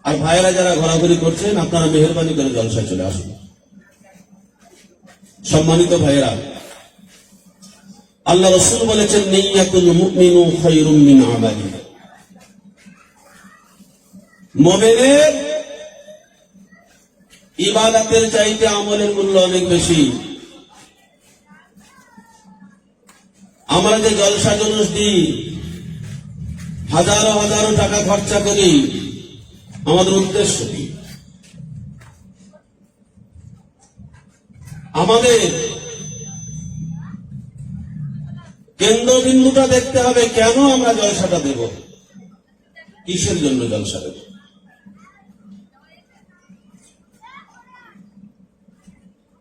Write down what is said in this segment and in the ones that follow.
আর ভাইয়েরা যারা ঘোরাঘুরি করছেন, আপনারা মেহেরবানি করে জলসায় চলে আসুন। সম্মানিত ভাইয়েরা, আল্লাহ রাসূল বলেছেন, নিয়াতুল মুমিনু খায়রুম মিন আমালি। মুমিনের ইবাদতের চাইতে আমলের মূল্য অনেক বেশি। আমরা যে জলসা জলুস দিই, হাজারো হাজারো টাকা খরচা করি, আমাদের উদ্দেশ্য কি? আমাদের কেন্দ্রবিন্দুটা দেখতে হবে, কেন আমরা জলসাটা দেব, কিসের জন্য জলসা দেব।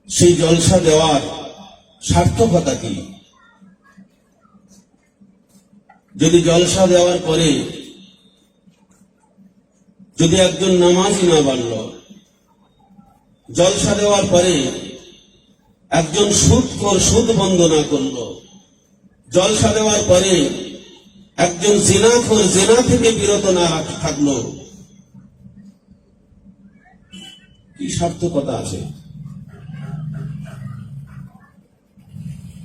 সেই জলসা দেওয়ার সার্থকতা কি? যদি জলসা দেওয়ার পরে যদি একজন নামাজি না বাড়ল, জলসা দেওয়ার পরে একজন সুদখোর সুদ বন্ধ না করল, জলসা দেওয়ার পরে একজন জিনাখোর জিনা থেকে বিরত না থাকলো, কি সার্থকতা আছে?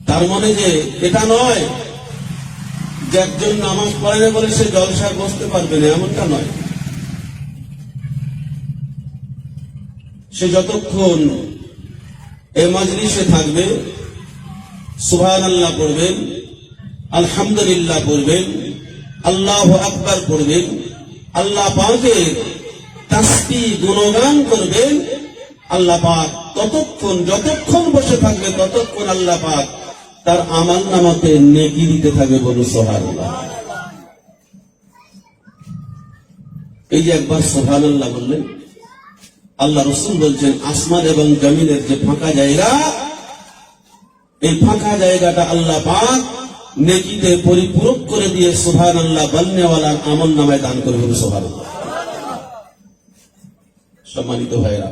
তার মানে যে এটা নয় যে একজন নামাজ পড়ে না বলে সে জলসায় বসতে পারবে না, এমনটা নয়। সে যতক্ষণ এই মজলিসে থাকবে, সুবহানাল্লাহ পড়বেন, আলহামদুলিল্লাহ পড়বেন, আল্লাহু আকবার পড়বেন, আল্লাহ পাকের তাসবিহ গুণগান করবেন। আল্লাহ পাক যতক্ষণ বসে থাকবে ততক্ষণ আল্লাহ পাক তার আমল নামাতে নেকি দিতে থাকবে। বলুন সুবহানাল্লাহ। এই যে একবার সুবহানাল্লাহ বললেন, আল্লাহ রাসূল বলছেন, আসমান এবং জমিনের যে ফাঁকা জায়গা, এই ফাঁকা জায়গাটা আল্লাহ পাক নেকিতে পরিপূরক করে দিয়ে সুবহানাল্লাহ বলনেওয়ালার আমল নামায় দান করবে। বলুন সুবহানাল্লাহ। সম্মানিত ভাইরা,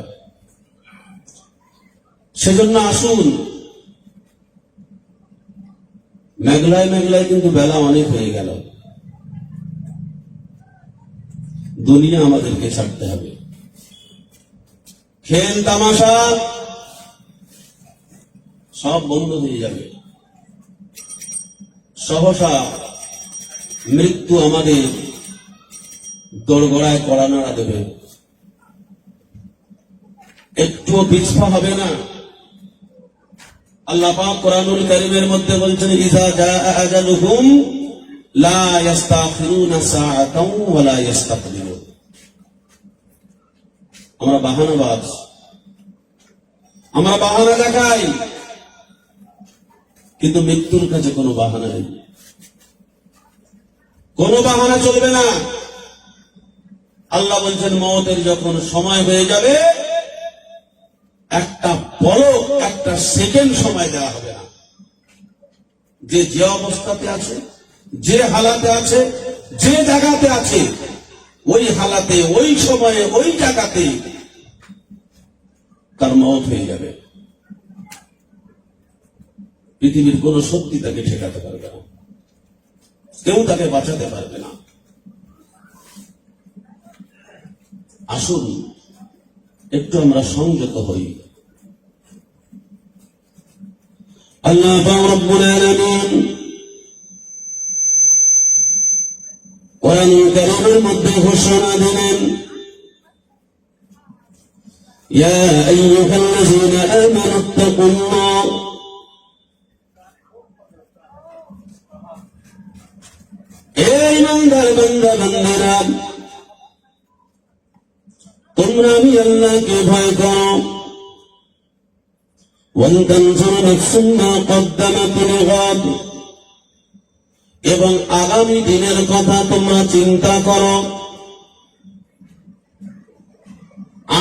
সেজন্য আসুন, মেঘলায় মেঘলায় কিন্তু বেলা অনেক হয়ে গেল, দুনিয়া আমাদেরকে ছাড়তে হবে। খেল তামাশা সব বন্ধ হয়ে যাবে, সহসা মৃত্যু আমাদের দোরগোড়ায় কড়া নাড়া দেবে, একটুও পিছপা হবে না। আল্লাহ পাক কোরআনুল কারীমের মধ্যে বলছেন, ইযা জাআ আজালুহুম লা ইস্তাখিরুনা সাআতাও ওয়া লা ইস্তাকদিমুন। আমরা বাহানাবাজ, আমরা বাহানা দেখাই, কিন্তু মৃত্যুর কাছে কোনো বাহানা নেই, কোনো বাহানা চলবে না। আল্লাহ বলছেন, মওতের যখন সময় হয়ে যাবে, একটা পলক, একটা সেকেন্ড সময় দেওয়া হবে না। যে অবস্থাতে আছে, যে হালাতে আছে, যে জায়গাতে আছে, ওই হালাতে, ওই সময়ে, ওই জায়গাতে তার মওত হয়ে যাবে। পৃথিবীর কোন শক্তি তাকে ঠেকাতে পারবে না, কেউ তাকে বাঁচাতে পারবে না। আসুন একটু আমরা সংযত হই। আল্লাহ পাক রব্বুল আলামিন কোরআনুল কারীমের মধ্যে ঘোষণা দিলেন, ইয়া আইয়ুহাল্লাযীনা আমানু ইত্তাকুল্লাহ, হে ঈমানদার বান্দা বান্দীরা, তোমরা আমি আল্লাহকে ভয় করো। ওয়ালতানজুর নাফসুম মা কদ্দামাত লিগাদ, এবং আগামী দিনের কথা তোমরা চিন্তা করো।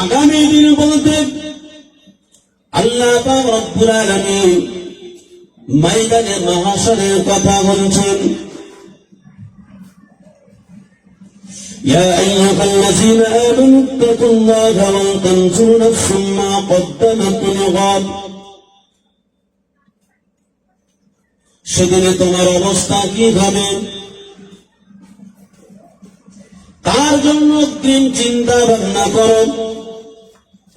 আগামী দিন বলতে আল্লাহ পাক রব্বুল আলামিন ময়দানে মাহশরের কথা বলছেন। يا أيها الذين آمنوا اتقوا الله ولتنظر نفس ما قدمت لغد, সেদিনে তোমার অবস্থা কি হবে? তার জন্য অগ্রিম চিন্তা ভাবনা করো,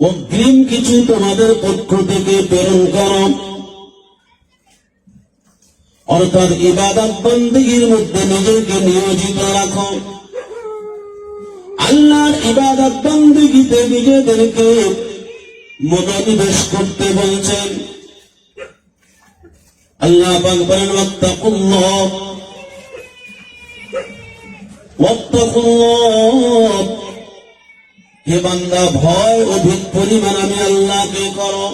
অগ্রিম কিছু তোমাদের পক্ষ থেকে প্রেরণ করো, অর্থাৎ ইবাদত বন্দেগীর মধ্যে নিজেকে নিয়োজিত রাখো। আল্লাহর ইবাদত বন্দেগীতে নিজেদেরকে মনোনিবেশ করতে বলছেন। আল্লাহ পাক বলেন ওয়াত্তাকুল্লাহ ওয়াত্তাকুল্লাহ, হে বান্দা ভয় অধিক পরিমাণ আমি আল্লাহকে করো।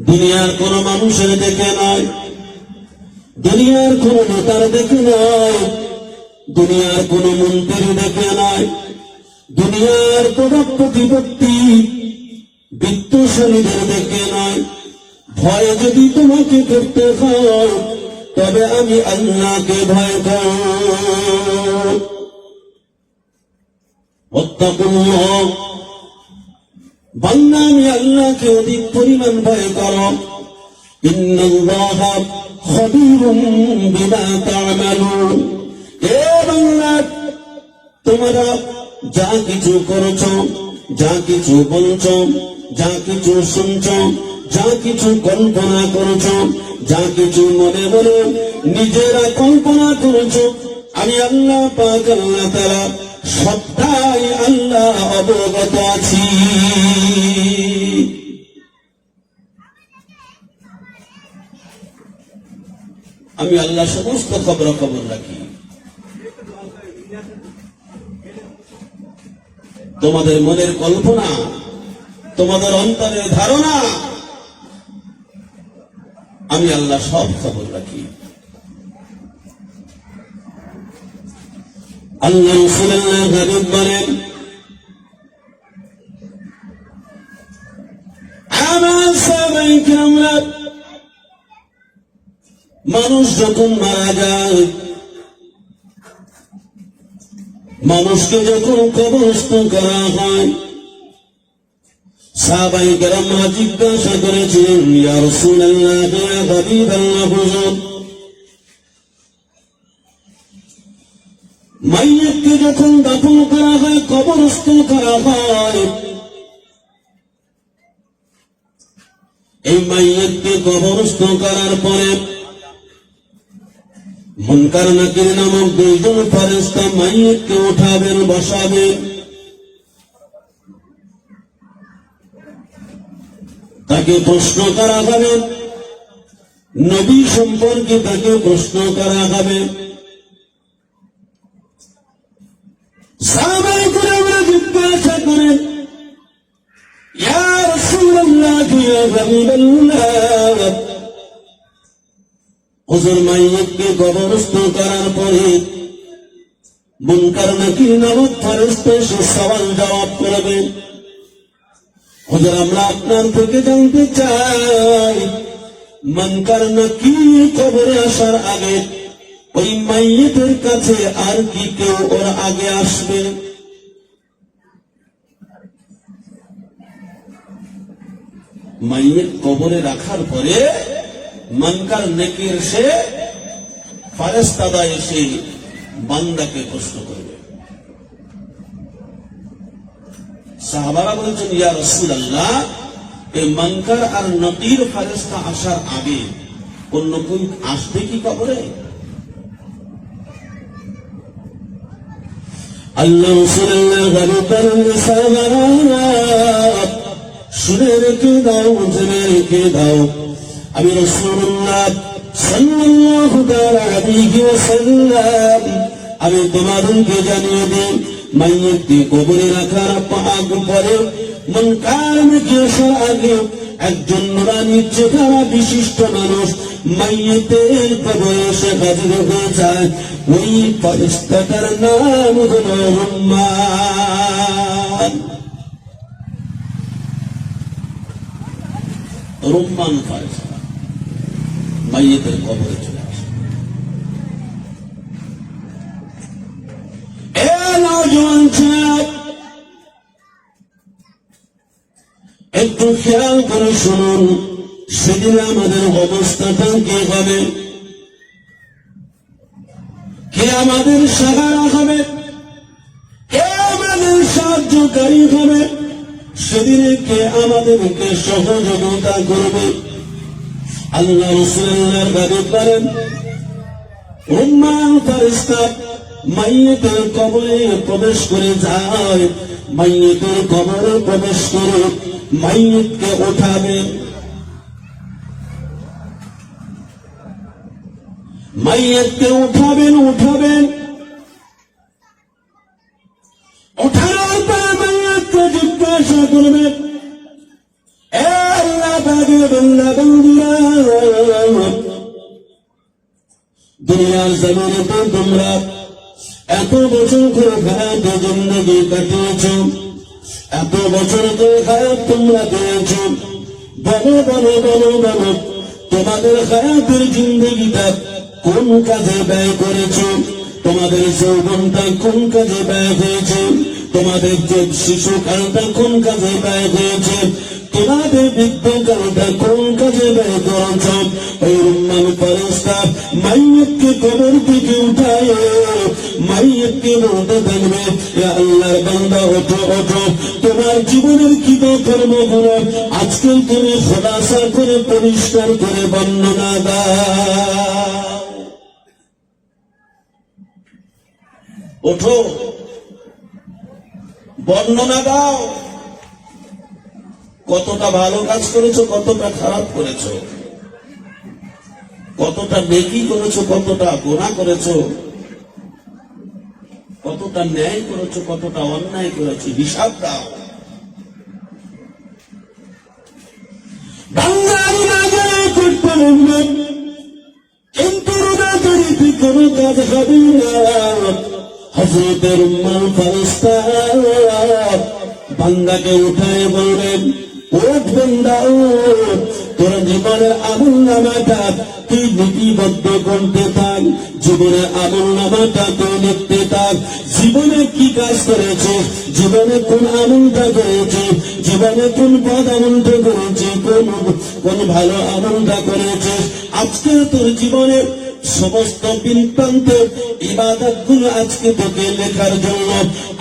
দুনিয়ার কোন মানুষের দেখে নয়, দুনিয়ার কোন নেতার দেখে নয়, দুনিয়ার কোন মন্ত্রী দেখে নয়, দুনিয়ার কোন প্রতিপত্তি বিত্তশালীদের দেখে নয়। ভয় যদি তোমাকে করতে হয় তবে আমি আল্লাহকে ভয় করো। ওয়াত্তাকুল্লাহ, বান্দা আমি আল্লাহকে অধিক পরিমাণ ভয় করো। ইন্নাল্লাহা খাবীরুম বিমা তা'মালুন, এ বান্দা তোমরা যা কিছু করছো, যা কিছু বলছো, যা কিছু শুনছো, যা কিছু কল্পনা করছো, যা কিছু মনে মনে নিজেরা কল্পনা করছো, আমি আল্লাহ পাক আল্লাহ তাআলা সবটাই আল্লাহ অবগত আছি। আমি আল্লাহ সমস্ত খবর রাখি। তোমাদের মনের কল্পনা, তোমাদের অন্তরের ধারণা, আমি আল্লাহ সব খবর রাখি। আল্লাহ রাসূলুল্লাহ গরিব বলেন, আমার সাহাবায়ে কিরামরা মানুষ যখন মারা যায়, মানুষকে যখন কবরস্থ করা হয়, সাহাবায়ে কেরামরা জিজ্ঞাসা করেছিলেন, ইয়া রাসূলুল্লাহ, ইয়া হাবিবাল্লাহ, হুজুর মাইয়িতকে যখন দাফন করা হয়, কবরস্থ করা হয়, এই মাইয়িতকে কবরস্থ করার পরে মুনকার নাকির নামক দুইজন ফেরেশতা মাইয়িতকে উঠাবেন, বসাবেন, তাকে প্রশ্ন করা হবে, নবী সম্পর্কে তাকে প্রশ্ন করা হবে। সাহাবায়ে কেরামরা জিজ্ঞাসা করেন, ইয়া রাসূলুল্লাহ, ইয়া হাবিবাল্লাহ, হুজুর মাইয়িতকে কবরস্থ করার পরে মুনকার নাকির নামক ফেরেশতা এসে সওয়াল জবাব করবেন। হুজুর আমরা আপনার থেকে জানতে চাই, মুনকার নাকির কবরে আসার আগে ওই মাইয়িতের কাছে আর কি কেউ ওর আগে আসবে? মাইয়িত কবরে রাখার পরে মুনকার নাকির সে ফেরেশতারা এসে বান্দাকে প্রশ্ন করবে। সাহাবারা বলছেন, ইয়া রাসূলুল্লাহ, এই মুনকার আর নাকির ফেরেশতা আসার আগে অন্য কেউ আসবে কি কবরে? আল্লাহ রাসূলুল্লাহ বলেন, সাহাবারা শুনে রেখে দাও, জেনে রেখে দাও, আমি রাসূলুল্লাহ সাল্লাল্লাহু আলাইহি ওয়াসাল্লাম আমি তোমাদেরকে জানিয়ে দিই, মাইয়িতকে কবরে রাখার পরে মুনকার নাকির আসার আগে একজন নূরানী চেহারা বিশিষ্ট মানুষ মাইয়িতের কবরে এসে হাজির হয়ে যায়। ওই ফেরেশতাটার নাম হলো রুম্মান। রুম্মান ফেরেশতা মাইয়িতের কবরে চলে আসে। এ নওজোয়ান ছেলে, একটু খেয়াল করে শুনুন, সেদিন আমাদের অবস্থাটা কি হবে? কে আমাদের সাহারা হবে, কে আমাদের সাহায্যকারী হবে, সেদিনে কে আমাদেরকে সহযোগিতা করবে। আল্লাহ রাসূলুল্লাহর হাদিস বলেন, উম্মাহ ফেরেশতা মাইয়িতের কবরে প্রবেশ করে যায়, মাইয়িতের কবরে প্রবেশ করে মাইয়িতকে উঠাবে, মাইয়িতকে উঠাবেন উঠানোর পর মাইয়িতকে জিজ্ঞাসা করবে, এ আল্লাহ পাকের বান্দা বান্দীরা, দুনিয়ার জমিনে তোমরা এত বছর করে হায়াতে জিন্দেগি কাটিয়েছ, এত বছর করে হায়াত তোমরা পেয়েছ, বলো বলো বলো বলো তোমাদের হায়াতের জিন্দেগিটা কোন কাজে ব্যয় করেছ, তোমাদের যৌবনটা কোন কাজে ব্যয় হয়েছে, তোমাদের যে শিশুকালটা কোন কাজে ব্যয় হয়েছে, তোমাদের বৃদ্ধকালটা কোন কাজে ব্যয় করেছ। ওই উম্মাহ ফেরেশতা মাইয়িতকে কবর থেকে উঠায় মাইয়িতকে বলতে থাকবে, ইয়া আল্লাহর বান্দা ওঠো ওঠো, তোমার জীবনের কৃতকর্মগুলো আজকে তুমি খোলাসা করে পরিষ্কার করে বর্ণনা দাও। ওঠো, বর্ণনা দাও, কতটা ভালো কাজ করেছো, কতটা খারাপ করেছো, কতটা নেকি করেছো, কতটা গুনাহ করেছো, কতটা ন্যায় করেছো, কতটা অন্যায় করেছো, হিসাব দাও। কিন্তু রোজাদারিতে কোনো কাজ হবে না। হযরতের উম্মাহ ফেরেশতা বান্দাকে উঠায় বলবেন, ওঠ বান্দা ওঠ, তোর জীবনের আমলনামাটা তুই লিপিবদ্ধ করতে থাক, জীবনের আমলনামাটা তুই লিখতে থাক। জীবনে কি কাজ করেছে, জীবনে কোন আমলটা করেছে, জীবনে কোন পদ আমলটা করেছে, কোন ভালো আমলটা করেছে, আজকে তোর জীবনে সমস্ত বৃত্তান্ত ইবাদত গুলো আজকে তোকে লেখার জন্য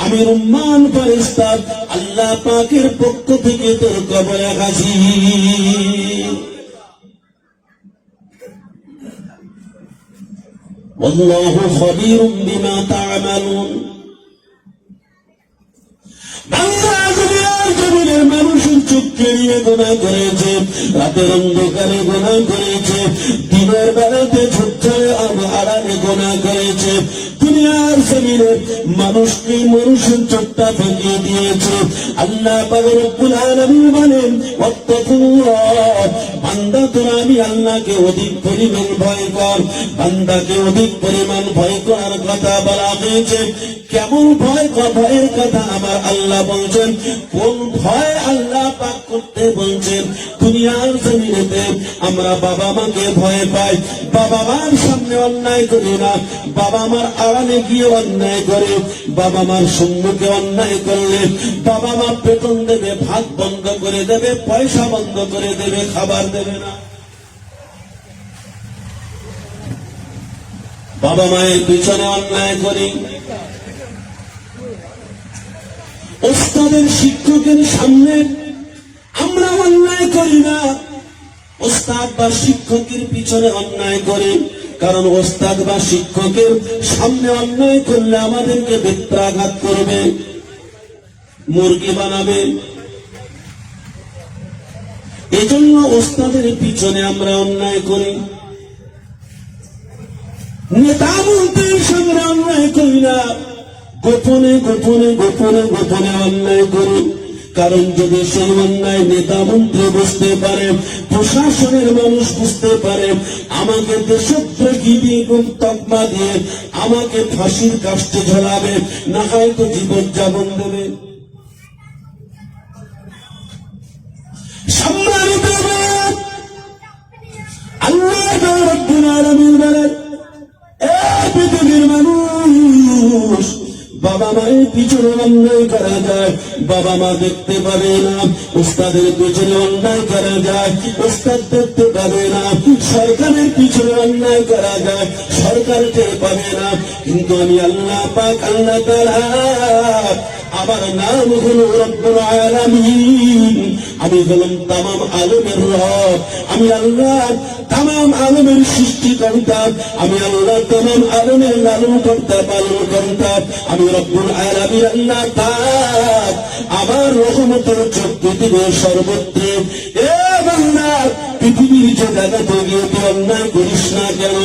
আমি উম্মাহ ফেরেশতা আল্লাহ পাকের পক্ষ থেকে তোর কবরে হাজির। আল্লাহু খবীরুম বিমা তা'মালুন। দুনিয়ার মানুষের চোখ কেড়িয়ে গুনাহ করেছে, রাতের অন্ধকারে গুনাহ করেছে, দিনের বেলাতে ঝুঁকঝাড়ে আড়ালে গুনাহ করেছে, দুনিয়ার জমিনে মানুষকে মানুষের চোখটা ফেঁকিয়ে দিয়েছে। আল্লাহ পাক রব্বুল আলামিন বলেন, ওয়াত্তাকুল্লাহ, বান্দা তোরা আমি আল্লাহকে অধিক পরিমাণ ভয় কর। বান্দাকে অধিক পরিমাণ ভয় করার কথা বলা হয়েছে। কেমন ভয়, ভয়ের কথা আমার আল্লাহ বলছেন, কোন ভয় আল্লাহ পাক করতে বলছেন। দুনিয়ার জমিনেতে আমরা বাবা মাকে ভয় পাই, বাবা মার সামনে অন্যায় করি না, বাবা মার আড়ালে গিয়ে অন্যায় করে, বাবা মার সম্মুখে অন্যায় করলে বাবা মা বেতন দেবে, ভাত বন্ধ করে দেবে, পয়সা বন্ধ করে দেবে, খাবার দেবে না। বাবা মায়ের পিছনে অন্যায় করি, ওস্তাদের শিক্ষকের সামনে আমরা অন্যায় করি না, ওস্তাদ বা শিক্ষকের পিছনে অন্যায় করি, কারণ ওস্তাদ বা শিক্ষকের সামনে অন্যায় করলে আমাদেরকে বেত্রাঘাত করবে, মুরগি বানাবে। এজন্য ওস্তাদের পিছনে আমরা অন্যায় করি, নেতা মন্ত্রীর সামনে অন্যায় করি না, গোপনে গোপনে গোপনে গোপনে অন্যায় করি। কারণ যদি সেই অন্যায় নেতা মন্ত্রী বুঝতে পারে, প্রশাসনের মানুষ বুঝতে পারে, আমাকে দেশদ্রোহী তকমা দিয়ে আমাকে ফাঁসির কাস্টে ঝোলাবে, না হয়তো জীবনযাপন দেবে। সম্মানিত আল্লাহ রাব্বুল আলামিন বলেন, এ পৃথিবীর মানুষ, বাবা মায়ের পিছনে অন্যায় করা যায়, বাবা মা দেখতে পাবে না। উস্তাদের পিছনে অন্যায় করা যায়, উস্তাদ দেখতে পাবে না। সরকারের পিছনে অন্যায় করা যায়, সরকার টের পাবে না। কিন্তু আমি আল্লাহ পাক, আল্লাহ তাআলা, আমার নাম হলো রব্বুল আলামিন। আমি হলাম তামাম আলমের রব, আমি আল্লাহ তামাম আলমের সৃষ্টিকর্তা, আমি আল্লাহ তামাম আলমের লালন কর্তা, পালন কর্তা, আমি রব্বুল আলামিন আল্লাহ পাক। আমার রহমতের চোখ পৃথিবীর সর্বত্র। এ বান্দা, পৃথিবীর যে জায়গাতে গিয়ে তুই অন্যায় করিস না কেন,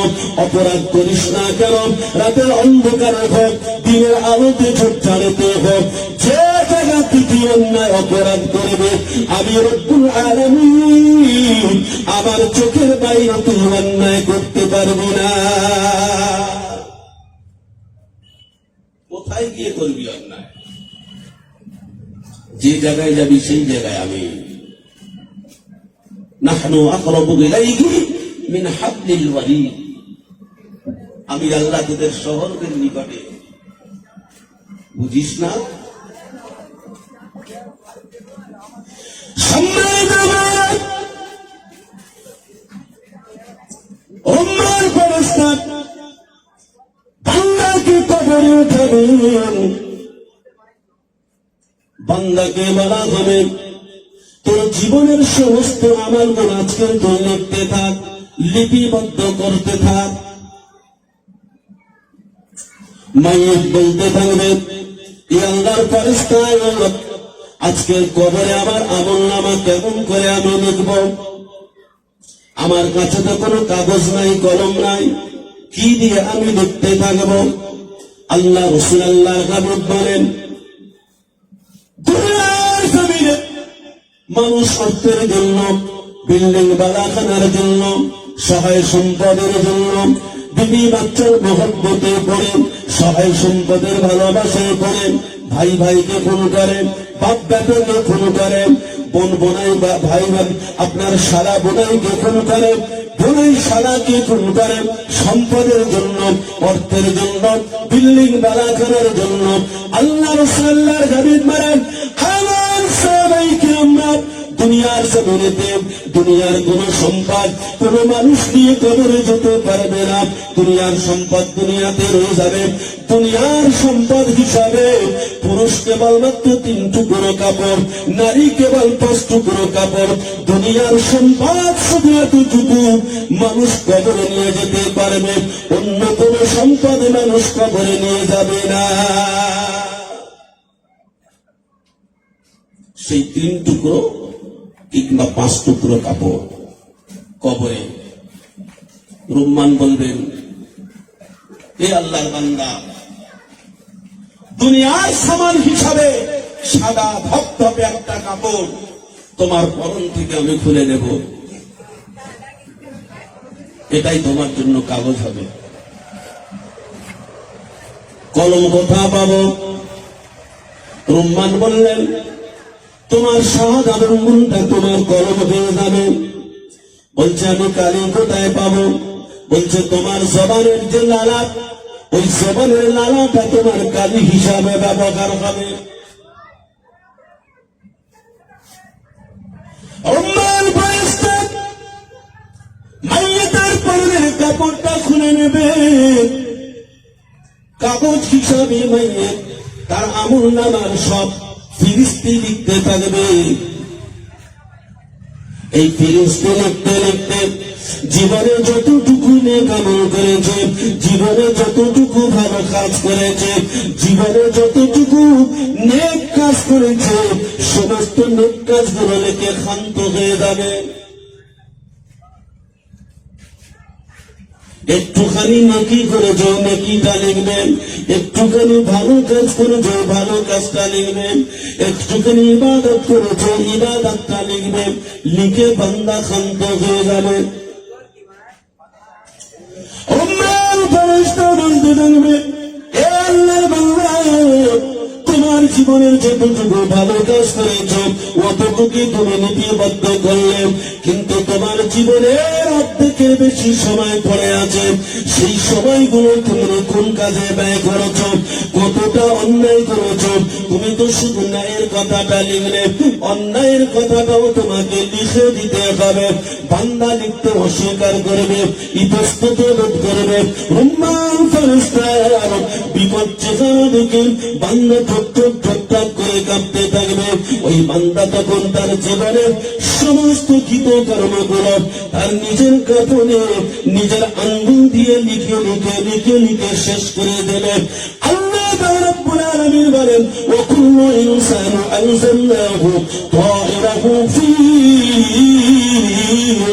অপরাধ করিস না কেন, রাতের অন্ধকারে হোক, দিনের আলোতে চোখ চালাতে হোক, যে জায়গাতে তুই অন্যায় অপরাধ করবে, আমি রব্বুল আলামিন আমার চোখের বাইরে তুই অন্যায় করতে পারবি না। কোথায় গিয়ে করবি অন্যায়? যে জায়গায় যাবি সেই জায়গায় আমি। নাহনু আকরাবু ইলাইহি মিন হাবলিল ওয়ারিদ। আমি আল্লাহ তোদের শহরের নিকটে, বুঝিস না? সম্মানিত উম্মার ফেরেশতা বান্দাকে কবরে উঠাবেন, বান্দাকে বলা হবে তোর জীবনের সমস্ত আমলগুলো আজকের তুই লিখতে থাক, লিপিবদ্ধ করতে থাক। মাইয়িত বলতে থাকবে, এ আল্লাহর ফেরেশতা, আজকের কবরে আমার আমলনামা কেমন করে আমি লিখব? আমার কাছে তো কোনো কাগজ নাই, কলম নাই, কি দিয়ে আমি লিখতে থাকব? আল্লাহ রাসূল আল্লাহর হাবিব বলেন, দুনিয়ার জমিনে মানুষ অর্থের জন্য, বিল্ডিং বাড়াখানার জন্য, সহায় সম্পদের জন্য, বিবি বাচ্চার মহব্বতে পড়ে, সহায় সম্পদের ভালোবাসায় পড়ে, ভাই ভাইকে খুন করেন, বাপ বেটাকে খুন করেন, বোন বোনাই ভাই ভাই আপনার শালা বোনাইকে খুন করেন, বোনাই শালাকে খুন করেন, সম্পদের জন্য, অর্থের জন্য, বিল্ডিং বাড়াখানার জন্য। আল্লাহ রাসূল আল্লাহর হাবিব মারেন, আমার সবাইকে আমরা দুনিয়ার জমিনেতে দুনিয়ার কোন সম্পদ কোন মানুষ নিয়ে কবরে যেতে পারবে না। দুনিয়ার সম্পদ দুনিয়াতে রয়ে যাবে। দুনিয়ার সম্পদ হিসাবে পুরুষ কেবল মাত্র 3 টুকরো কাপড়, নারী কেবল 5 টুকরো কাপড়। দুনিয়ার সম্পদ শুধু এতটুকু মানুষ কবরে নিয়ে যেতে পারবে, অন্য কোন সম্পদ মানুষ কবরে নিয়ে যাবে না। সেই 3 টুকরো কিংবা 5 টুকরো কাপড় কবরে। রুম্মান বলবেন, এ আল্লাহর বান্দা, দুনিয়ার সামান হিসাবে সাদা ধপধপে একটা কাপড় তোমার পরন থেকে আমি খুলে নেব, এটাই তোমার জন্য কাগজ হবে। কলম কোথা পাবো? রুম্মান বললেন, তোমার শাহাদাতের মুনটা তোমার কলম হয়ে যাবে। বলছে, আমি কালি কোথায় পাবো? বলছে, তোমার জবানের যে লালা, ওই জবানের লালাটা তোমার কালি হিসাবে ব্যবহার হবে। মাইয়াতের পরনের কাপড়টা খুলে নেবে, কাগজ হিসাবে মাইয়াত তার আমলনামার সব ফিরিস্তি লিখতে থাকবে। এই ফিরিস্তি লিখতে লিখতে জীবনে যতটুকু নেক আমল করেছে, জীবনে যতটুকু ভালো কাজ করেছে, জীবনে যতটুকু নেক কাজ করেছে, সমস্ত নেক কাজগুলো লিখে ক্ষান্ত হয়ে যাবে। একটুখানি নেকি করেছে, নেকিটা লিখবেন। একটুখানি ভালো কাজ করেছে, ভালো কাজটা লিখবেন। একটুখানি ইবাদত করেছে, ইবাদতটা লিখবেন। লিখে বান্দা ক্ষান্ত হয়ে যাবে। তোমার জীবনের যতটুকু ভালো কাজ করেছ অতটুকু তুমি লিপিবদ্ধ করলে, কিন্তু তোমার জীবনের অর্ধেকের বেশি সময় পড়ে আছে। সেই সময়গুলো তুমি কোন কাজে ব্যয় করেছ, কতটা অন্যায় করেছো, তুমি তো শুধু ন্যায়ের কথাটা লিখলে, অন্যায়ের কথাটাও তোমাকে লিখে দিতে হবে। বান্দা লিখতে অস্বীকার করবে, ইতস্তত বোধ করবে, রুম্মান ফেরেশতার বিপদ চেহারা দেখে বান্দা ঠক করে কাঁপতে থাকবে। ওই বান্দা তখন তার জীবনের সমস্ত কৃতকর্মগুলো তার নিজের কাপড়ে নিজের আঙ্গুল দিয়ে লিখে লিখে লিখে লিখে শেষ করে দেবে। আল্লাহ রাব্বুল আলামিন বলেন, ওয়া কুল্লু ইনসানি আলজামনাহু তায়রাহু ফী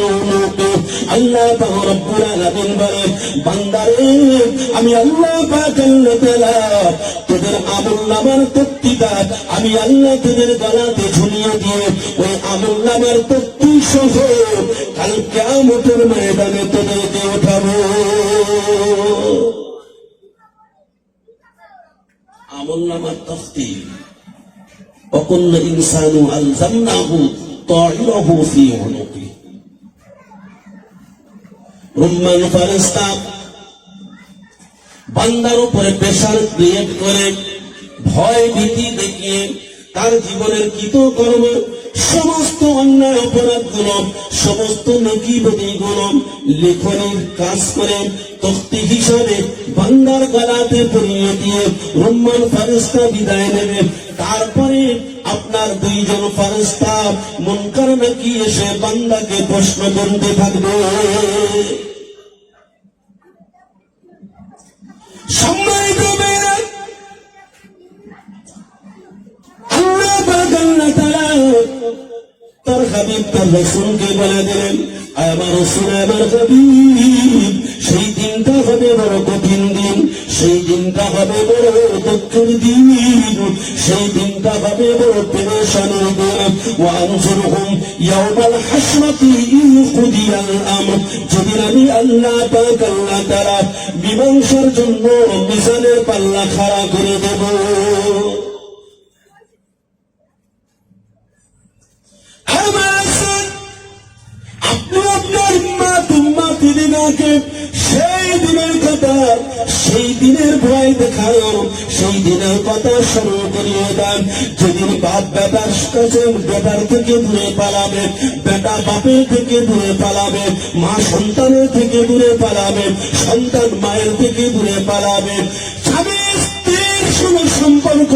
উনুকি। আল্লাহ রাব্বুল আলামিন বলেন, বান্দারে আমি আল্লাহ পাক আল্লাহ তাআলা তোদের আমলনামার তক্তিটা আমি আল্লাহ তোদের গলাতে ঝুলিয়ে দিয়ে ওই আমলনামার তক্তি সহ কাল কিয়ামতের ময়দানে তোদেরকে উঠাবো। আমলনামার তক্তি, ওয়াকুল্লু ইনসানু আলজামনাহু তায়রাহু ফী উনুকি। রুম্মান ফেরেশতা বান্দার উপরে প্রেসার ক্রিয়েট করে ভয় ভীতি দেখিয়ে তার জীবনের কৃতকর্ম সমস্ত অন্যায় অপরাধগুলো সমস্ত নেকিবদিগুলো লেখনের কাজ করে তখতি হিসাবে বান্দার গলাতে পরিয়ে দিয়ে রুম্মান ফেরেশতা বিদায় নেবে। তারপরে আপনার দুইজন ফেরেশতা মুনকার নাকির এসে বান্দাকে প্রশ্ন করতে থাকবে। সম্মানিত মেয়েরা, আল্লাহ পাক আল্লাহ তাআলা তার হাবিব তার রাসূলকে বলে দিলেন, আমার রাসূল আমার হাবিব, সেই দিনটা হবে বড় কঠিন দিন, সেই দিনটা হবে বড় দুঃখের দিন, সেই দিনটা হবে বড় পেরেশানির দিন। ওয়ানজুরহুম ইয়াওমাল হাসরাতি ইন কুদিয়াল আমর, যেদিন আমি আল্লাহ পাক আল্লাহ তাআলা মীমাংসার জন্য মিজানের পাল্লা খাড়া করে দেব। সেই দিনের কথা, সেই দিনের ভয় দেখাও, সেই দিনের কথা স্মরণ করিয়ে দেন, যেদিন বাপ বেটার কাছে বেটার থেকে দূরে পালাবে, বেটা বাপের থেকে দূরে পালাবে, মা সন্তানের থেকে দূরে পালাবে, সন্তান মায়ের থেকে দূরে পালাবে। স্বামী স্ত্রীর সঙ্গে সম্পর্ক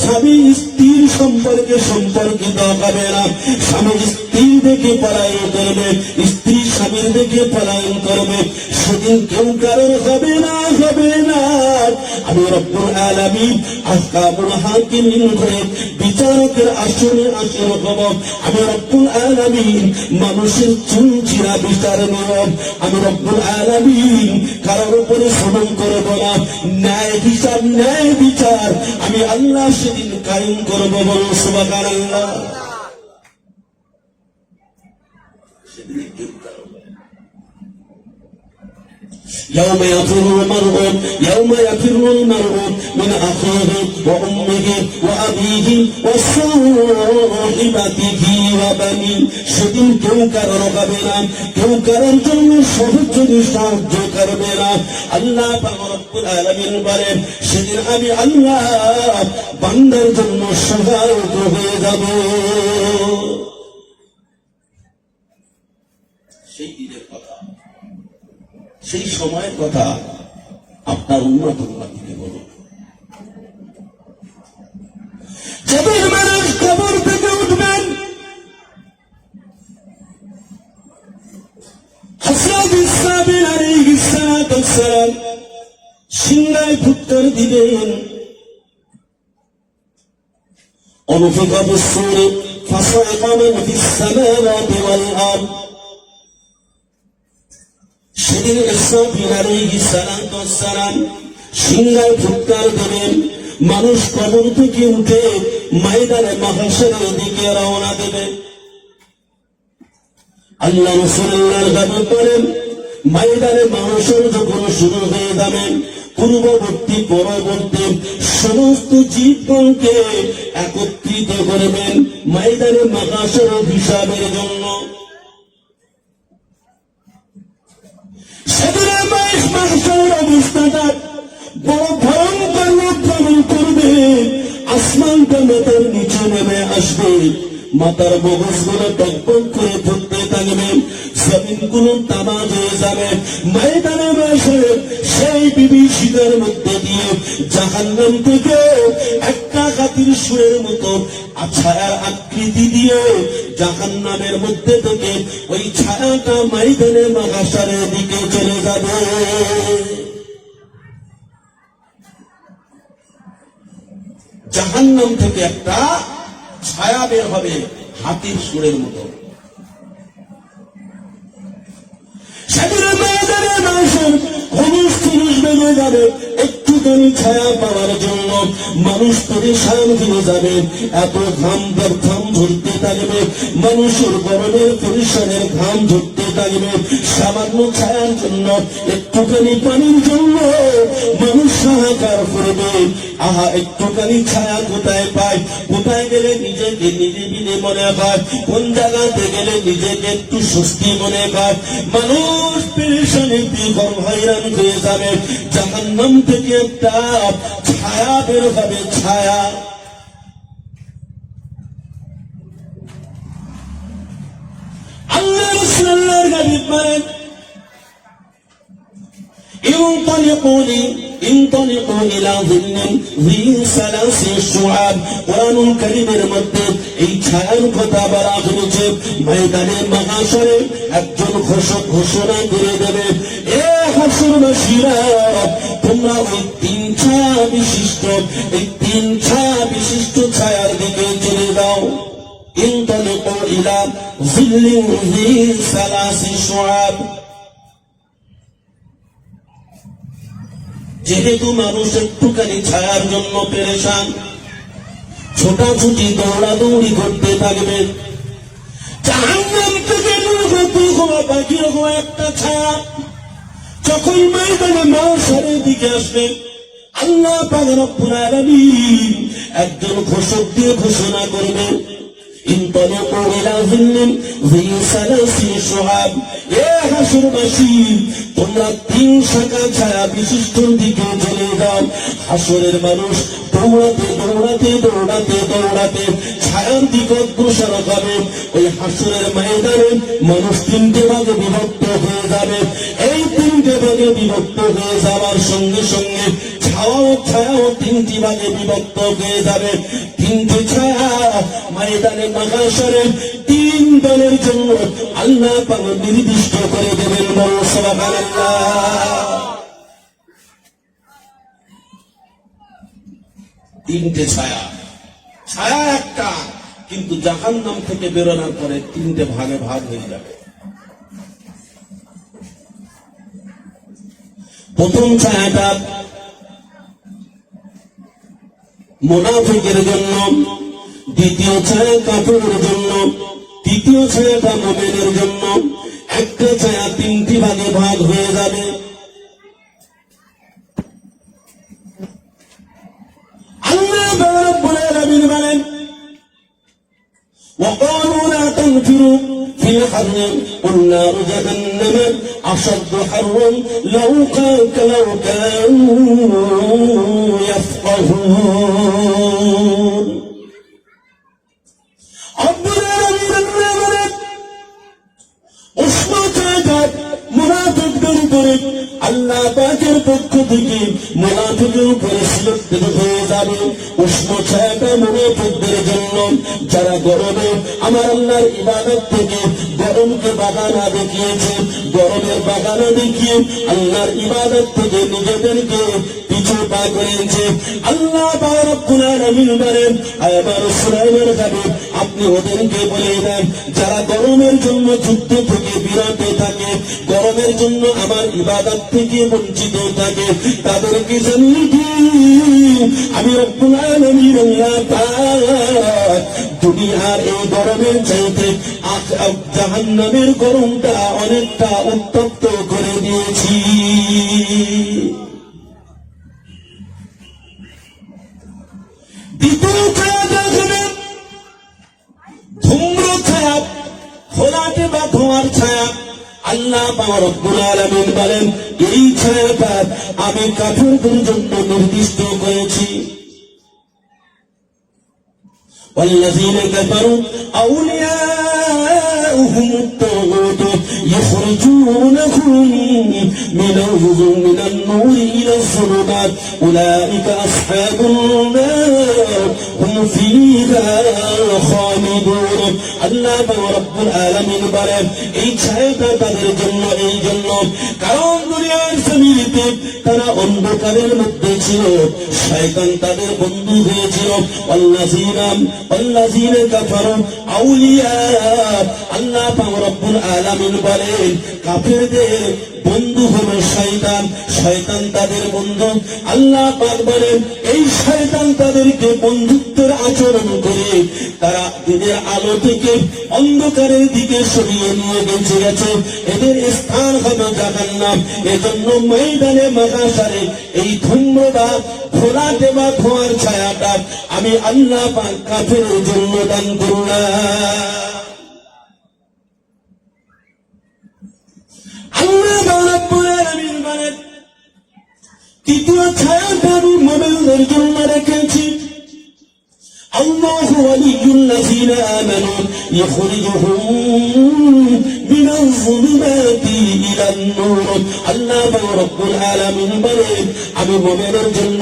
স্বামী স্ত্রীর সম্পর্কে সম্পর্কিত হবে না, স্বামী স্ত্রী দেখে পলায়ন করবে, স্ত্রী স্বামীর দেখে পলায়ন করবে। সেদিন কেউ কারণ হবে না, হবে না। আমি রব্বুল আলামিন আহকামুল হাকিমিন করে বিচারকের আসনে আসীন হব। আমি রব্বুল আলামিন মানুষের চুনচিরা বিচার নেব। আমি রব্বুল আলামিন কারোর উপরে জুলুম করব না। ন্যায় বিচার, ন্যায় বিচার আমি আল্লাহ সেদিন কায়েম করব। বলুন সুবহানাল্লাহ। يوم يفر المرء من أخيه وأمه وأبيه وصاحبته وبنيه। সেদিন কেউ কারো হবে না, কেউ কারোর জন্য সাহায্য করবে না। আল্লাহ পাক রব্বুল আলামিন বলেন, সেদিন আমি আল্লাহ বান্দার জন্য সহায়ক হয়ে যাব। সেই দিনের কথা, সেই সময়ের কথা আপনার উম্মতকে বলুন। যেদিন মানুষ কবর থেকে উঠবেন, হযরত ইসমাঈল আলাইহিস সালাম সিংহায় ফুৎকার দিবেন, অনুফিকা বিস-সূরি ফাসাইকা মান ফিস সামাওয়াতি ওয়াল আরদ। সেদিন ইসরাফিল আলাইহিস সালাম সিংহায় ফুৎকার দেবেন, মানুষ কবর থেকে উঠে ময়দানে মাহশরের দিকে রওনা দেবে। আল্লাহ রাসূলুল্লাহর দাবি করেন, ময়দানে মাহশর যখন শুরু হয়ে যাবে, পূর্ববর্তী পরবর্তী সমস্ত জীবগণকে একত্রিত করবেন ময়দানে মাহশর হিসাবের জন্য। সেদিনের মাহশরের অবস্থাটা বড় ভয়ঙ্কর রূপ ধারণ করবে। আসমানটা মাথার নিচে নেমে আসবে, মাথার মগজগুলো টকবক করে ফুটতে থাকবে, জমিনগুলো তামা হয়ে যাবে। ময়দানে মাশার সেই বিভীষিকার মধ্যে দিয়ে জাহান্নাম থেকে একটা হাতির সুরের মতো ছায়ার আকৃতি দিয়ে জাহান্নামের মধ্যে থেকে ওই ছায়াটা ময়দানে মাশারের দিকে চলে যাবে। জাহান্নাম থেকে একটা ছায়া বের হবে হাতির সুরের মতো। সেদিন ময়দানে মাশার হুলুস থুলুস বেজে যাবে, একটুখানি ছায়া পাওয়ার জন্য মানুষ পরেশান হয়ে যাবে। এত ঘাম ঝরতে থাকবে, মানুষের গরমের পরিশ্রমের ঘাম ঝরতে থাকবে। সামান্য ছায়ার জন্য, একটুখানি পানির জন্য মানুষ হাহাকার করবে। আহা, একটুখানি ছায়া কোথায় পায়, কোথায় গেলে নিজেকে নিরিবিলি মনে হয়, কোন জায়গাতে গেলে নিজেকে একটু স্বস্তি মনে হয়। মানুষ পেরেশানিতে হয়রান হয়ে যাবে। জাহান্নাম থেকে একটা ছায়া বের হবে, ছায়া। আল্লাহ রাসূলুল্লাহর হাবিব বলেন, انطلقوا إلى ظل ذي ثلاث شعاب। কোরআনুল কারীমের মধ্যে এই ছায়ার কথা বলা হয়েছে। ময়দানে মাহশরে একজন ঘোষণা করে দেবে, এ হাসরবাসীরা, তোমরা ওই তিন ছায়া বিশিষ্ট ছায়ার দিকে চলে যাও। انطلقوا إلى ظل ذي ثلاث شعاب। যেহেতু মানুষ একটুখানি ছায়ার জন্য পেরেশান, ছোটাছুটি দৌড়াদৌড়ি করতে থাকবে। জাহান্নাম থেকে নির্গত হওয়া বাকি হওয়া একটা ছায়া যখন ময়দানে মাহশরের দিকে আসবে, আল্লাহ পাক রব্বুল আলামিন একজন ঘোষক দিয়ে ঘোষণা করবে, انطلقوا إلى ظل ذي ثلاث شعاب। এ হাসরবাসী, তোমরা তিন শাখা ছায়া বিশিষ্ট দিকে চলে যাও। হাসরের মানুষ দৌড়াতে ছায়ার দিকে অগ্রসর হবে। ওই হাসরের ময়দানে মানুষ তিনটে ভাগে বিভক্ত হয়ে যাবে। এই তিনটে ভাগে বিভক্ত হয়ে যাওয়ার সঙ্গে সঙ্গে ছায়াও তিনটি ভাগে বিভক্ত হয়ে যাবে। তিনটি ছায়া ময়দানে মাহশরে তিন দলের জন্য আল্লাহ পাক নির্দিষ্ট করে দেবেন। সুবহানাল্লাহ। তিনটে ছায়া একটা, কিন্তু জাহান্নাম থেকে বেরোনোর পরে তিনটে ভাগে ভাগ হয়ে যাবে। প্রথম ছায়াটা মুনাফিকের জন্য, দ্বিতীয় ছায়া কাফেরের জন্য, তৃতীয় ছায়াটা মুমিনের জন্য। একটা ছায়া তিনটি ভাগে ভাগ হয়ে যাবে। আল্লাহ রাব্বুল আলামিন বলেন, وقالوا لا تنفروا في الحر قل نار جهنم أشد حرا لو كانوا يفقهون। মুনাফিকদের উপরে আল্লাহ পাকের পক্ষ থেকে মুনাফিকের উপরে সিলেক্টেড হয়ে যাবে উষ্ণ ছায়াটা মুনাফিকদের জন্য, যারা গরমে আমার আল্লাহর ইবাদত থেকে গরমকে বাগানা দেখিয়েছে, গরমের বাগানা দেখিয়ে আল্লাহর ইবাদত থেকে নিজেদেরকে পিছু পা করেছে। আল্লাহ রব্বুল আলামিন বলেন, আমার সুলাইমান হাবিব, আপনি ওদেরকে বলে দেন, যারা গরমের জন্য যুদ্ধ থেকে বিরত থাকে, গরমের জন্য আমার ইবাদত থেকে বঞ্চিত থাকে, তাদেরকে জানিয়ে আমি রব্বুল আলামিন আল্লাহ পাক দুনিয়ার এই গরমের চাইতে জাহান্নামের গরমটা অনেকটা উত্তপ্ত করে দিয়েছি। দ্বিতীয় ছায়াটা হবে ধূম্র ছায়া, খোলাটে বা ধোঁয়ার ছায়া। আল্লাহ রব্বুল আলামিন বলেন, এই ছায়াটা আমি কাফেরদের জন্য নির্দিষ্ট করেছি। والذين كفروا أولياؤهم الطاغوت يخرجونهم من النور إلى الظلمات أولئك أصحاب النار هم فيها خالدون আল্লাহ রাব্বুল আলামিন বলেন এই ছায়াটা তাদের জন্য এই জন্য কারণ দুনিয়ার জমিনে তারা অন্ধকারের মধ্যে ছিল, শয়তান তাদের বন্ধু হয়েছিল। ওয়াল্লাযীনা কাফারু আউলিয়া, আল্লাহ রাব্বুল আলামিন বলেন কাফেরদের বন্ধু হলো শয়তান, শয়তান তাদের বন্ধু। আল্লাহ পাক বলেন এই শয়তান তাদেরকে বন্ধুত্বের আচরণ করে তারা দিনের আলো থেকে অন্ধকারের দিকে সরিয়ে নিয়ে গেছে। এদের স্থান হবে জাহান্নাম। এজন্য ময়দানে মাহশারে এই ধূম্রপান ঘোলাটে বা ধোঁয়ার ছায়াটা আমি আল্লাহ পাক কাফেরের জন্য দান করলাম। তৃতীয় ছায়াটা আমি মুমিনদের জন্য রেখেছি। আল্লাহু ওয়ালিয়ুল্লাযীনা আমানু ইখরিজুহুম মিনাল যুলুমাতি ইলান নূর। আল্লাহ রাব্বুল আলামিন বলেন আমি মুমিনের জন্য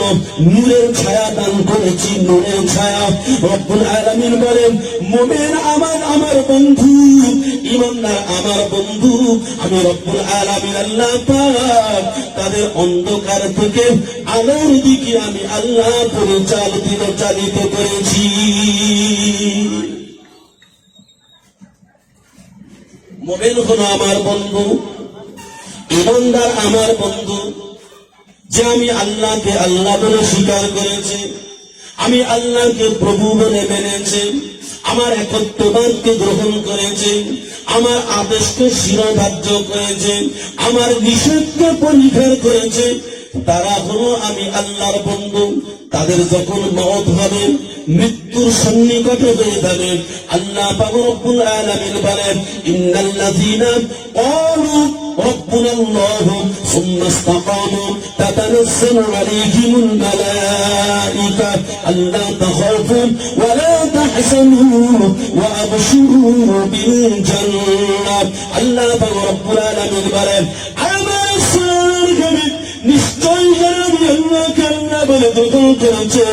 নূরের ছায়া দান করেছি, নূরের ছায়া। রব্বুল আলামিন বলেন মুমিন আমার বন্ধু, ঈমানদার আমার বন্ধু। আমি রব্বুল আলামিন আল্লাহ পাক তাদের অন্ধকার থেকে আলোর দিকে আমি আল্লাহ চালিত করেছি। মুমিন হলো আমার বন্ধু, ঈমানদার আমার বন্ধু। যে আমি আল্লাহকে আল্লাহ বলে স্বীকার করেছি, আমি আল্লাহকে প্রভু বলে মেনেছে, আমার একত্ববাদকে গ্রহণ করেছে, আমার আদেশকে শিরোধার্য করেছে, আমার নিষেধকে পরিহার করেছে, তারা হলো আমি আল্লাহর বন্ধু। তাদের যখন মওত হবে, মৃত্যুর সন্নিকট হয়ে যাবে, আল্লাহ পাক রব্বুল আলামিন বলেন ইন্নাল্লাযীনা ক্বালু রাব্বুনাল্লাহু সুম্মা ইসতাকামু তাতানাজ্জালু আলাইহিমুল মালাঈকা আল্লা তাখাফু ওয়া লা তাহজানু ওয়া আবশিরু বিল জান্নাহ। আল্লাহ পাক রব্বুল আলামিন বলেন আমার সাহাবী নিশ্চয় যারা আমি আল্লাহকে আল্লাহ বলে দখল করেছে,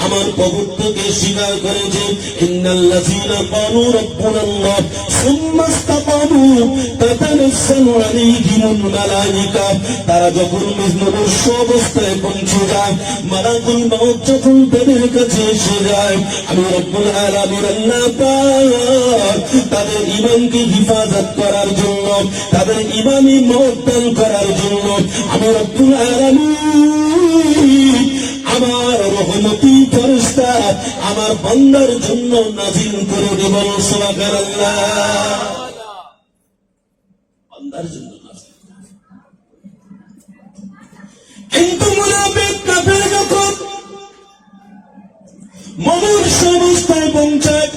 আমার প্রভুত্বকে স্বীকার করেছে, ইন্নাল্লাযীনা ক্বালু রাব্বুনাল্লাহ সুম্মা ইসতাকামু তাতানাজ্জালু আলাইহিমুল মালাঈকা, তারা যখন মৃত্যুবরণ অবস্থায় পৌঁছে যায়, মালাকুল মউত যখন তাদের কাছে এসে যায়, আমি রব্বুল আলামিন আল্লাহ পাক তাদের ঈমানকে হিফাজত করার জন্য, তাদের ঈমানি মওত দান করার জন্য আমি রব্বুল আলামিন আমার রহমতি ফেরেশতা আমার বান্দার জন্য নাযিল করে দেব। সুবহানাল্লাহ, বান্দার জন্য। কিন্তু মুনাফিক কাফের যখন মনুষ্য অবস্থায় পৌঁছায়,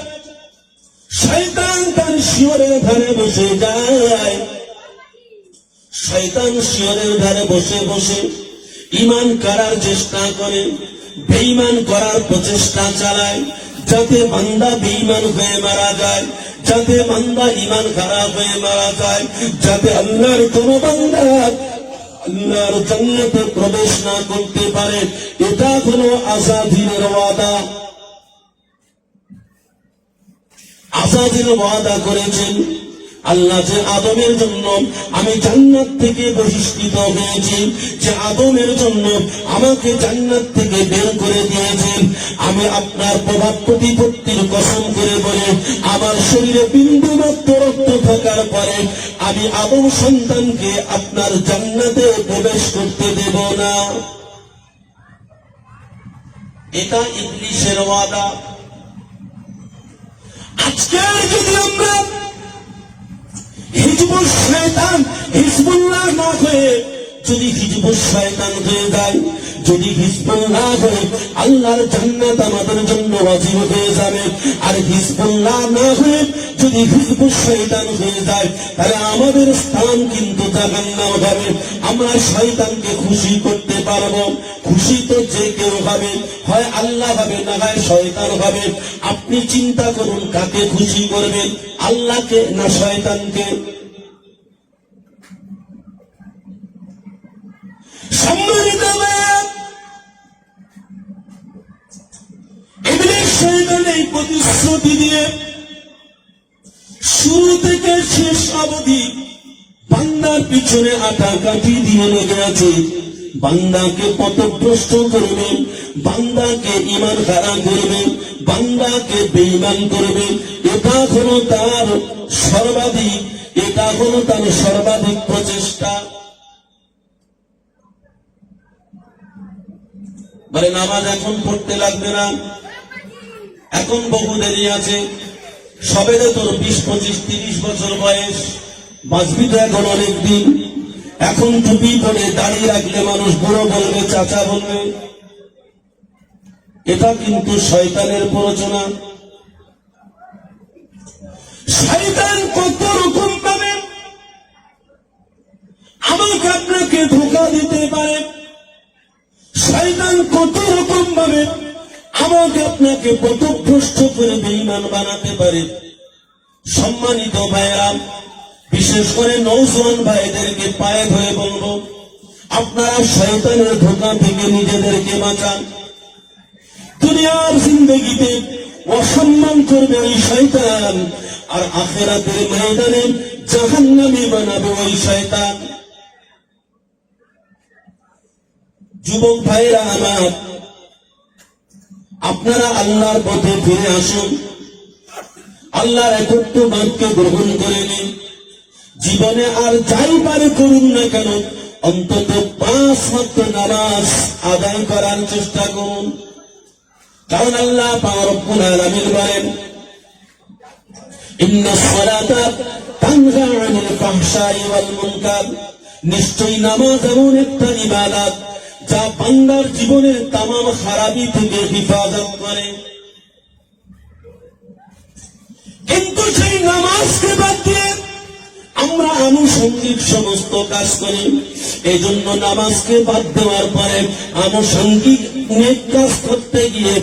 শয়তান তার শিয়রের ধারে বসে যায়, শয়তান শিয়রের ধারে বসে বসে ঈমান করার চেষ্টা করে, বেঈমান করার প্রচেষ্টা চালায়, যাতে বান্দা বেঈমান হয়ে মারা যায়, যাতে বান্দা ঈমান খারাপ হয়ে মারা যায়, যাতে আল্লাহর কোন বান্দা আল্লাহর জান্নাতে প্রবেশ না করতে পারে। এটা হলো আযাদিনের ওয়াদা। আযাদির ওয়াদা করেছেন আল্লাহ যে আদমের জন্য আমি জান্নাত থেকে বহিষ্কৃত হয়েছি, যে আদমের জন্য আমাকে জান্নাত থেকে বের করে দিয়েছেন, আমি আপনার প্রভাব প্রতিপত্তির কসম করে বলে আমার শরীরে বিন্দু মাত্র রক্ত থাকার পরে আমি আদম সন্তানকে আপনার জান্নাতে প্রবেশ করতে দেব না। এটা ইবলীসের ওয়াদা। আজকে যদি আমরা হিজবুল শয়তান হিজবুল্লাহ না হয়ে যদি হিজবুশ শয়তান হয়ে যায়, যদি হিজবুল্লাহ হয়ে আল্লাহর জান্নাত আমাদের জন্য ওয়াজিব হয়ে যাবে। আর হিজবুল্লাহ না হয়ে যদি হিজবুশ শয়তান হয়ে যায়, তাহলে আমাদের স্থান কিন্তু জাহান্নাম হবে। আমরা শয়তানকে খুশি করতে পারবো? খুশি তো যে কেউ হবে, হয় আল্লাহ হবে না হয় শয়তান হবে। আপনি চিন্তা করুন কাকে খুশি করবেন, আল্লাহকে না শয়তানকে? সম্মানিত ইবলিস শয়তান এই প্রতিশ্রুতি দিয়ে শুরু থেকে শেষ অবধি বান্দার পিছনে আটাকাঠি দিয়ে লেগে আছে। বান্দাকে পথভ্রষ্ট করবেন, বান্দাকে ঈমান হারা করবেন, বান্দাকে বেঈমান করবেন। এটা হলো তার সর্বাধিক প্রচেষ্টা। বলে নামাজ এখন পড়তে লাগবে না, এখন বহু দেরি আছে, সবে তো তোর 20, 25, 30 বছর বয়স, বাঁচবি তো এখন অনেক দিন। এখন টুপি পরে দাঁড়িয়ে রাখলে মানুষ বুড়ো বলবে, চাচা বলবে। এটা কিন্তু শয়তানের প্ররোচনা। শয়তান কত রকম ভাবে আমাকে আপনাকে ধোঁকা দিতে পারে, শয়তান কত রকম ভাবে আমাকে আপনাকে পথভ্রষ্ট করে বেঈমান বানাতে পারে। সম্মানিত ভাইরা, বিশেষ করে নওজোয়ান ভাইদেরকে পায়ে ধরে বলবো, আপনারা শয়তানের ধোঁকা থেকে নিজেদেরকে বাঁচান। দুনিয়ার জিন্দেগিতে অসম্মান করবে ওই শয়তান, আর আখিরাতের ময়দানে জাহান্নামী বানাবে ওই শয়তান। যুবক ভাইরা আমার, আপনারা আল্লাহর পথে ফিরে আসুন, আল্লাহর একত্ববাদকে গ্রহণ করে নিন। জীবনে আর যাই পারে করুন না কেন, অন্তত 5 ওয়াক্ত নামাজ আদায় করার চেষ্টা করুন। কারণ আল্লাহ পাক রব্বুল আলামিন বলেন, ইন্নাস সালাতা তানহা আনিল ফাহশাই ওয়াল মুনকার, নিশ্চয়ই নামাজ এমন একটা ইবাদত যা বান্দার জীবনের তামাম খারাপি থেকে হেফাজত করে। কিন্তু সেই নামাজকে বাদ দিয়ে আমরা আনুষঙ্গিক সমস্ত কাজ করি। এই জন্য নামাজকে বাদ দেওয়ার পরে আনুষঙ্গিক নেক কাজ করতে গিয়ে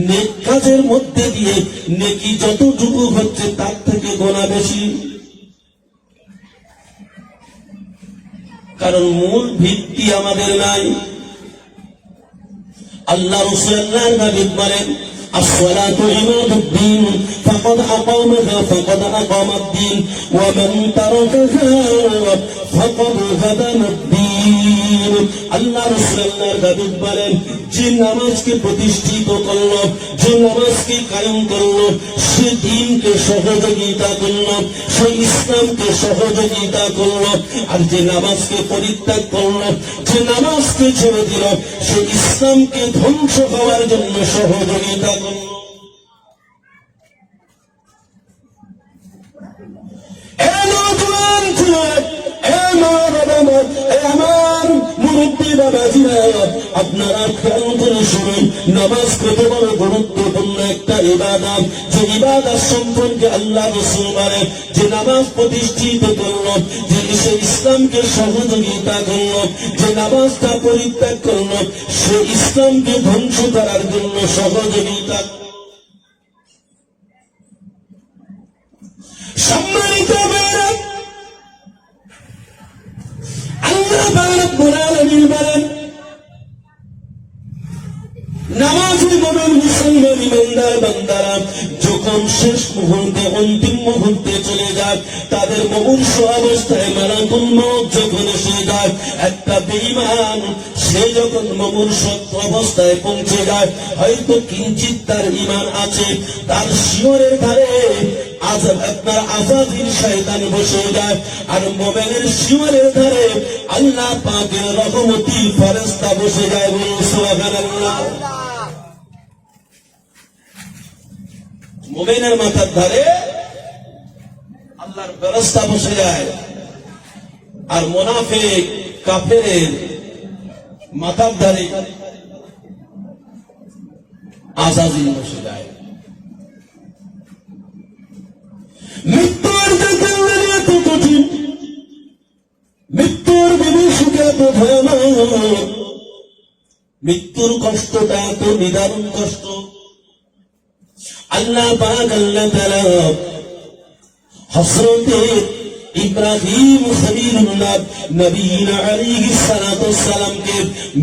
নেক কাজের মধ্যে দিয়ে নেকি যতটুকু হচ্ছে তার থেকে গোনা বেশি। কারণ মূল ভিত্তি আমাদের নাই। আল্লাহ রাসূল আল্লাহর নবী বলেন, الصلاة عماد الدين فقد أقامها فقد أقام الدين ومن تركها فقد هدم الدين। আল্লাহ রাসূল আল্লাহর নবী বলেন, যে নামাজকে প্রতিষ্ঠিত করলো, যে নামাজকে কায়েম করলো, সে দ্বীনকে সহযোগিতা করলো, সে ইসলামকে সহযোগিতা করলো। আর যে নামাজকে পরিত্যাগ করলো, যে নামাজকে ছেড়ে দিল, সে ইসলামকে ধ্বংস হওয়ার জন্য সহযোগিতা করলো। আমার মুরব্বী বাবাজিরা, আপনারা খেয়াল করে শুনুন, নামাজ কত বড় গুরুত্বপূর্ণ একটা ইবাদত। যে ইবাদত সম্পর্কে আল্লাহ রাসূল বলেন, যে নামাজ প্রতিষ্ঠিত করল, যে সে ইসলামকে সহযোগিতা করল, যে নামাজটা পরিত্যাগ করল, সে ইসলামকে ধ্বংস করার জন্য সহযোগিতা। সম্মানিত ভাইরা, আল্লাহ রাব্বুল আলামিন বলেন, নামাজি মুমিন মুসলমান ইমানদার বান্দারা যখন শেষ মুহূর্তে অন্তিম মুহূর্তে চলে যায়, তাদের মুমূর্ষু অবস্থায় মালাকুল মউত যখন এসে যায়, একটা বেঈমান সে যখন মুমূর্ষু অবস্থায় পৌঁছে যায়, হয়তো কিঞ্চিত তার ঈমান আছে, তার শিয়রের ধারে আপনার আজাদির শয়তান বসে যায়, আর মুমিনের শিয়রের ধারে আল্লাহ পাকের রহমতি ফেরেশতা বসে যায়। বলুন সুবহানাল্লাহ। মুমিনের মাথার ধারে আল্লাহর ফেরেশতা বসে যায়, আর মুনাফিক কাফেরের মাথার ধারে আযাজিল বসে যায়। মৃত্যুর জাকান্দারি এত কঠিন, মৃত্যুর বিভীষিকা এত ভয়ানক, মৃত্যুর কষ্টটা এত নিদারুণ কষ্ট। আল্লাহ পাক আল্লাহ তাআলা হযরতে ইব্রাহিম খলিলুল্লাহ নবীনা আলাইহিস সালাতু ওয়াস সালামকে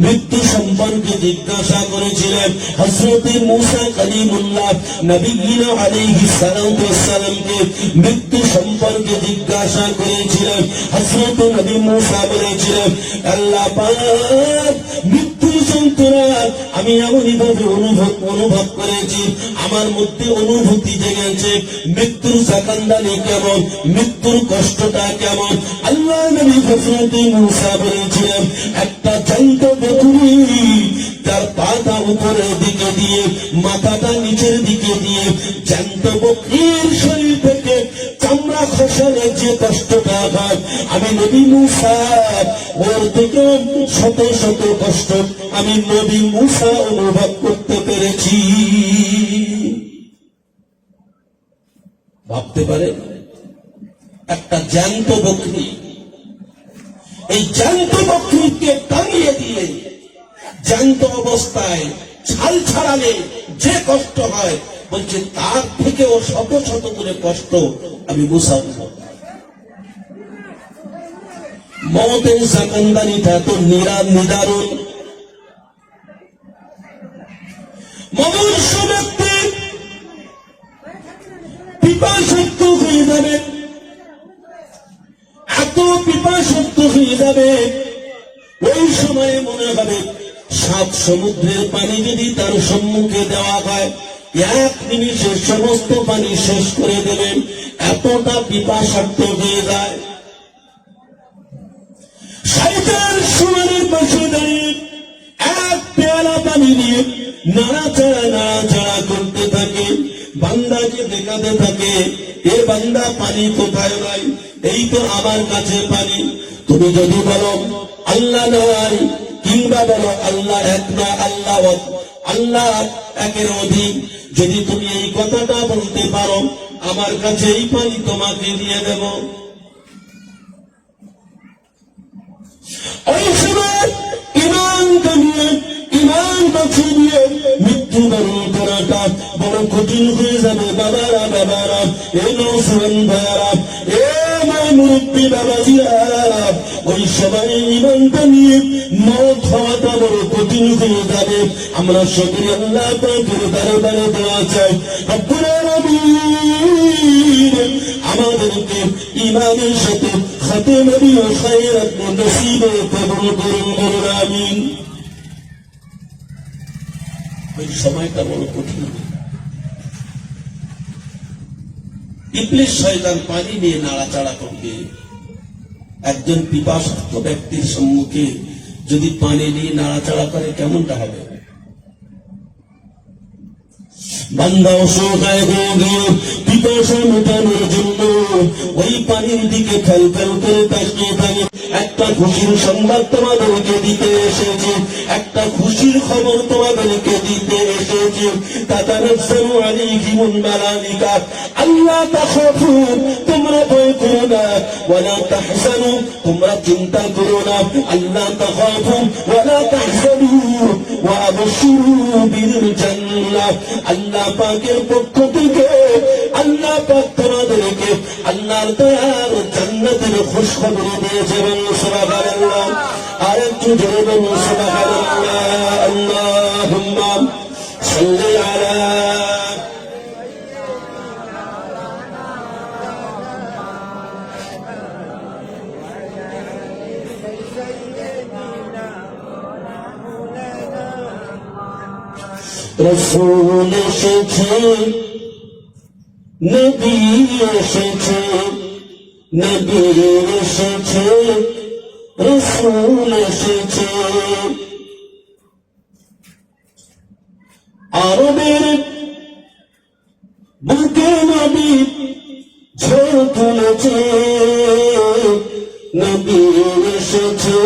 মৃত্যু সম্পর্কে জিজ্ঞাসা করেছিলেন। হযরতে মূসা কালিমুল্লাহ নবীনা আলাইহিস সালাতু ওয়াস সালামকে মৃত্যু সম্পর্কে জিজ্ঞাসা করেছিলেন। হযরতে নবী মূসা বলেছিলেন, আল্লাহ পাক মৃত্যুর যন্ত্রণা আমি এমনইভাবে অনুভব করেছি, আমার মধ্যে অনুভূতি জেগেছে মৃত্যুর জাকান্দানি কেমন, মৃত্যুর কষ্টটা কেমন। আল্লাহ নবী হযরত মূসা বলেছিলেন, একটা জ্যান্ত বকরি তার পাটা উপরের দিকে দিয়ে মাথাটা নিচের দিকে দিয়ে জ্যান্ত বকরির শরীর থেকে চামড়া খসালে যে কষ্টটা হয়, আমি নবী মূসা ওর থেকে শত শত কষ্ট আমি নবী মূসা অনুভব করতে পেরেছি। ভাবতে পারে একটা জ্যান্ত বকরি, এই জ্যান্ত বকরিকে টাঙিয়ে দিয়ে জ্যান্ত অবস্থায় ছাল ছাড়ালে যে কষ্ট হয়, বলছে তার থেকেও শত শত করে কষ্ট আমি মূসা অনুভব। মওতের জাকান্দানিটা তো নিদারুণ। মনুষ্য ব্যক্তি পিপাসক্ত হয়ে যাবে, এত পিপাসক্ত হয়ে যাবে, ওই সময়ে মনে হবে 7 সমুদ্রের পানি যদি তার সম্মুখে দেওয়া হয়, 1 নিমিষে সমস্ত পানি শেষ করে দেবেন, এতটা পিপাসাক্ত হয়ে যায়। শয়তান সুমানের পাশে দাঁড়িয়ে 1 পেয়ালা পানি নিয়ে নাড়াচাড়া করতে থাকে, বান্দাকে দেখাতে থাকে, এ বান্দা পানি কোথায় নাই, এই তো আমার কাছে পানি। তুমি যদি বলো আল্লাহ নাই, কিংবা বলো আল্লাহ এক না, আল্লাহ একের অধিক, যদি তুমি এই কথাটা বলতে পারো, আমার কাছে এই পানি তোমাকে দিয়ে দেব। ওই সময় ইমানকে নিয়ে, ইমান বাঁচিয়ে নিয়ে মৃত্যুবরণ করাটা বড় কঠিন হয়ে যাবে। বাবারা, এ নওজোয়ান ভাইয়ারা, এ মাই মুরব্বী বাবাজিরা, ওই সময় ইমানটা নিয়ে মওত হওয়াটা বড় কঠিন হয়ে যাবে। আমরা সকলে আল্লাহ পাকের দরবারে দোয়া চাই, রব্বুল আলামিন আমাদেরকে ইমানের সাথে খাতেমা দিয়ে খায়রাত নসিবে কবুল করুন, বলুন আমিন। ওই সময়টা বড় কঠিন। ইবলিস শয়তান পানি নিয়ে নাড়াচাড়া করবে। একজন পিপাসার্ত ব্যক্তির সম্মুখে যদি পানি নিয়ে নাড়াচাড়া করে কেমনটা হবে? বান্দা অসহায় হয়ে গিয়ে পিপাসা মেটানোর জন্য ওই পানির দিকে খেল করে তাকিয়ে থাকে। একটা খুশির সংবাদ তোমাদেরকে দিতে এসেছে, একটা খুশির খবর তোমাদেরকে দিতে এসেছে। তাতানাজ্জালু আলাইহিমুল মালাইকা আল্লা তাখাফু, তোমরা ভয় করো না, ওয়ালা তাহজানু, তোমরা চিন্তা করো না, আল্লা তাখাফু ওয়ালা তাহজানু ওয়া আবশিরু বিল জান্নাহ। আল্লাহ পাকের পক্ষ থেকে আল্লাহ পাক তোমাদেরকে আল্লাহর দয়ার জান্নাতের খুশখবর দিয়েছে। সুবহানাল্লাহ, আর একটু জোরে বলুন সুবহানাল্লাহ। আল্লাহুম্মা সাল্লি আলা রাসূল এসেছে, নবী এসেছে, নবী এসেছে, রাসূল এসেছে। আরবের বুকে নবী ঝড় তুলেছে, নবী এসেছে,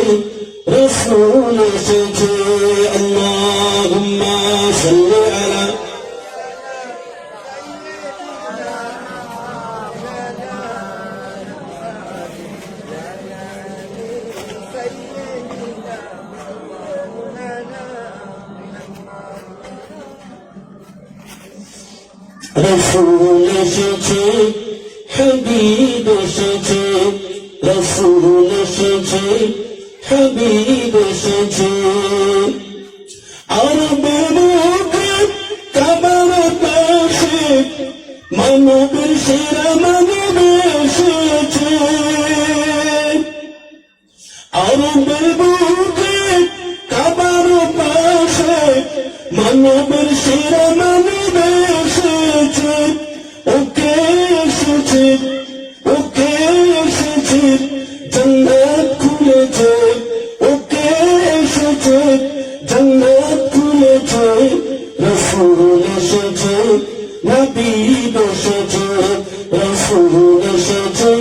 রসুল এসেছে, হাবিব এসেছে, রসুল এসেছে, হাবিব এসেছে। আরবের বুকে কাবার পাশে মানবের সেরা মানব এসেছে। আরবের বুকে কাবার পাশে মানবের সেরা মানব এসেছে। ওকে এসেছে, ওকে এসেছে, জান্নাত খুলেছে। ওকে এসেছে, জান্নাত খুলেছে। রসুল এসেছে, হাবিব এসেছে, রসুল এসেছে,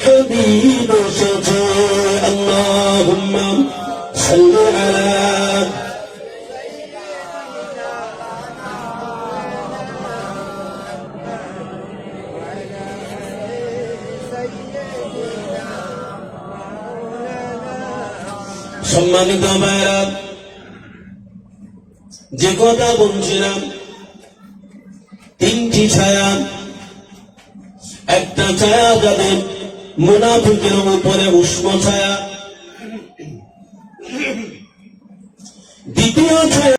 হাবিব এসেছে। আল্লাহুম্মা সাল্লি আলা সম্মানিত ভাইরা, যে কথা বলছিলাম, তিনটি ছায়া। একটা ছায়া যাদের মুনাফিকের উপরে উষ্ণ ছায়া, দ্বিতীয় ছায়া